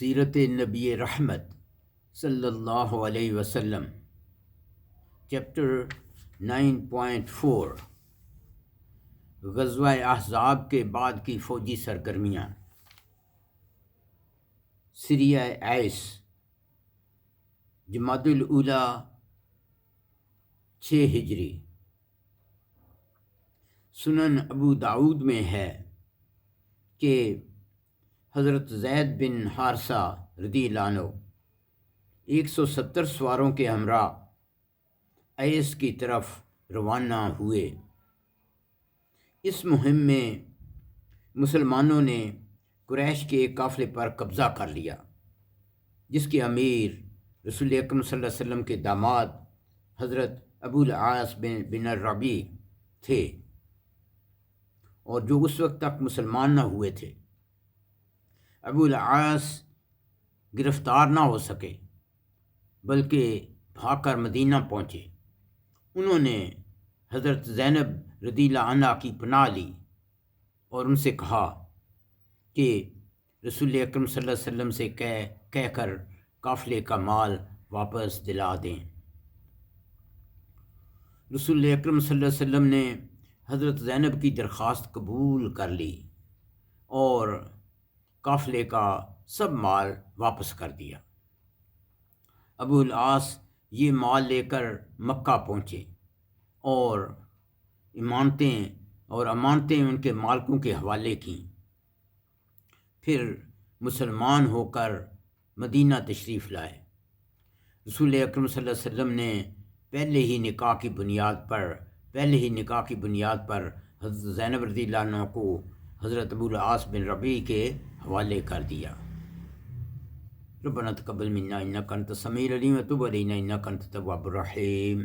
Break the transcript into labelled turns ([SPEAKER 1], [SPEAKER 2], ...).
[SPEAKER 1] سیرت نبی رحمت صلی اللہ علیہ وسلم چیپٹر 9.4 غزوہ احزاب کے بعد کی فوجی سرگرمیاں سریہ ایس جمادی الاولیٰ 6 ہجری۔ سنن ابو داؤد میں ہے کہ حضرت زید بن حارثہ رضی اللہ عنہ 170 سواروں کے ہمراہ ایس کی طرف روانہ ہوئے۔ اس مہم میں مسلمانوں نے قریش کے ایک قافلے پر قبضہ کر لیا، جس کے امیر رسول اکرم صلی اللہ علیہ وسلم کے داماد حضرت ابو العاص بن الربیع تھے، اور جو اس وقت تک مسلمان نہ ہوئے تھے۔ ابو العاص گرفتار نہ ہو سکے، بلکہ بھاگ کر مدینہ پہنچے۔ انہوں نے حضرت زینب رضی اللہ عنہا کی پناہ لی اور ان سے کہا کہ رسول اکرم صلی اللہ علیہ وسلم سے کہہ کر قافلے کا مال واپس دلا دیں۔ رسول اکرم صلی اللہ علیہ وسلم نے حضرت زینب کی درخواست قبول کر لی اور قافلے کا سب مال واپس کر دیا۔ ابو العاص یہ مال لے کر مکہ پہنچے اور امانتیں ان کے مالکوں کے حوالے کیں۔ پھر مسلمان ہو کر مدینہ تشریف لائے۔ رسول اکرم صلی اللہ علیہ وسلم نے پہلے ہی نکاح کی بنیاد پر حضرت زینب رضی اللہ عنہ کو حضرت ابو العاص بن ربیع کے حوالے کر دیا۔ ربنا تقبل منا انک انت السمیع العلیم وتب علینا انک انت التواب الرحیم۔